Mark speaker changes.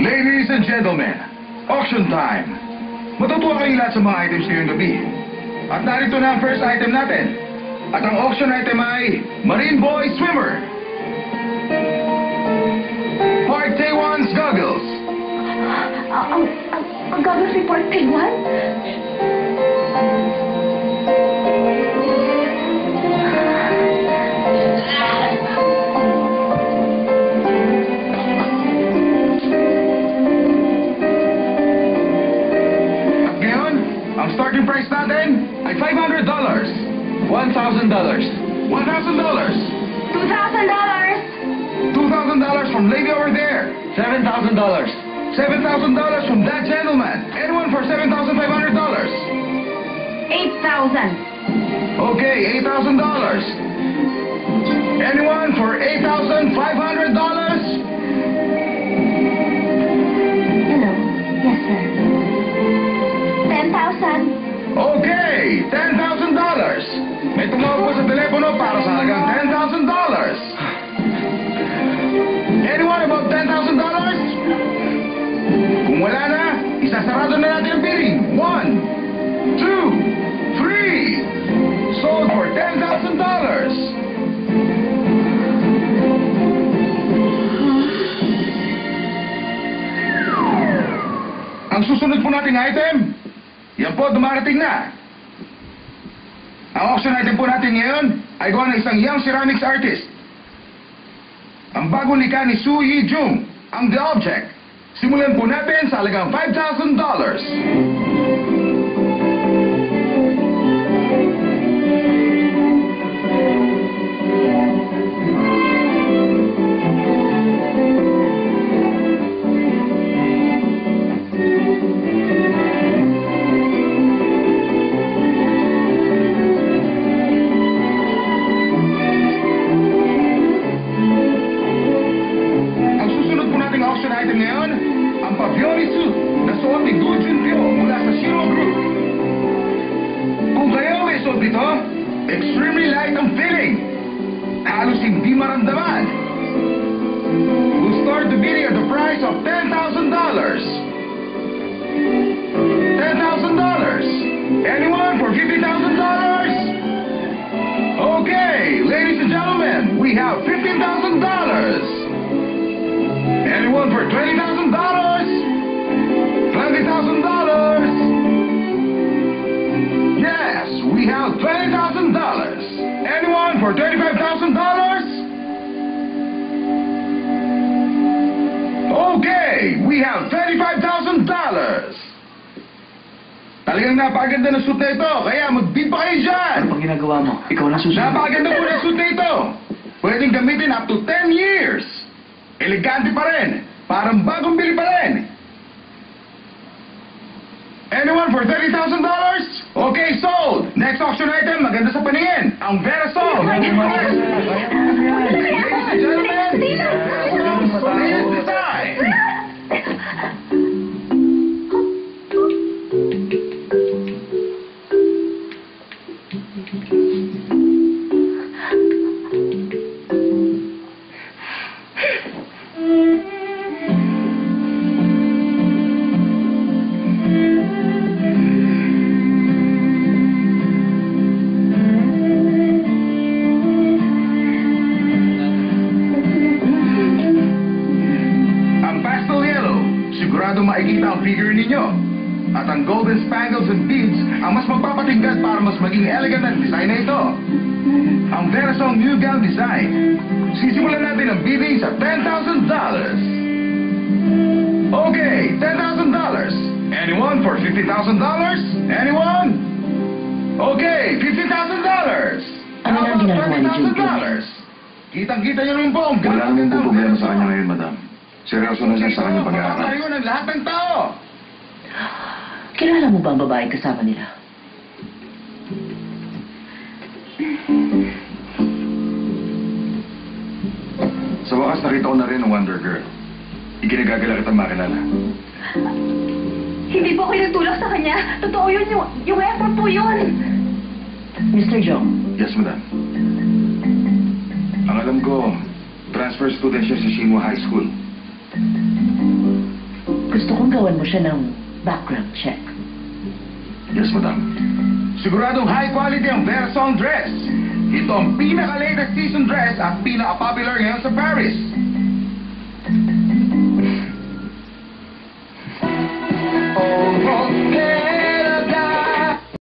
Speaker 1: Ladies and gentlemen, auction time. Matutuwa kayong lahat sa mga items ngayong gabi. At narito na ang first item natin. At ang auction item ay Marine Boy Swimmer. Part Taiwan's Goggles.
Speaker 2: Ang goggles ni Port Taiwan?
Speaker 1: Ang starting price natin ay $500. $1,000. $1,000. $2,000. $2,000 from lady over there. $7,000. $7,000 from that gentleman. Anyone for $7,500?
Speaker 2: $8,000.
Speaker 1: Okay, $8,000. Anyone for $8,500?
Speaker 2: Hello. Yes, sir. 10,000.
Speaker 1: Okay, $10,000. May tumawag po sa telepono para sa halagang $10,000. Anyone about $10,000? Kung wala na, isasarado na natin ang bidding. 1, 2, 3. Sold for $10,000. Ang susunod po nating item, yan po, dumarating na. Ang auction item po natin ngayon ay gawa ng isang young ceramics artist. Ang bagong likha ni Su Yi Jung, ang The Object. Simulan po natin sa halagang $5,000. Extremely light ang feeling. Halos hindi maramdaman. We'll start the bidding at the price of $10,000. $10,000. Anyone for $50,000? Okay, ladies and gentlemen, we have $15,000. Anyone for $20,000? $20,000. Yes, we have $20,000. Anyone for $35,000? Okay, we have $35,000. Talagang napakaganda ng suit na ito, kaya mag-bid pa kayo dyan.
Speaker 3: Ano pang ginagawa mo? Ikaw na susunod.
Speaker 1: Napakaganda po ng suit na ito. Pwedeng gamitin up to 10 years. Elegante pa rin. Parang bagong bili pa rin. Anyone for $30,000? Okay, sold. Next auction item, maganda sa paningin. Ang Verasol. Ladies and gentlemen, latest design. Makikita ang figure ninyo. At ang golden spangles and beads ang mas magpapatingkad para mas maging elegant ang design na ito. Ang Verasol New Gown Design. Sisimulan natin ang bidding sa $10,000. Okay, $10,000. Anyone for $50,000? Anyone? Okay, $50,000.
Speaker 3: Ano na ang ginagawa ni June?
Speaker 1: Kitang-kita niyo naman po ang
Speaker 4: Wala naman po problema sa kanya ngayon, madam. Seryoso na siya sa kanyang pag-aaral.
Speaker 1: Ngayon ang lahat ng tao.
Speaker 3: Kilala mo ba ang babaeng kasama nila?
Speaker 4: Sa wakas nakita ko na rin ang Wonder Girl. Ikinagagala kitang makilala.
Speaker 2: Hindi po ako nagtulak sa kanya. Totoo yun, yung effort po yun.
Speaker 3: Mr. Jong.
Speaker 4: Yes, madam. Ang alam ko, transfer student siya sa Shinhua High School.
Speaker 3: gusto kong gawan mo siya ng background check.
Speaker 4: Yes, madam.
Speaker 1: Siguradong high quality ang Versailles dress. Ito ang pinaka-latest season dress at pinaka-popular ngayon sa Paris.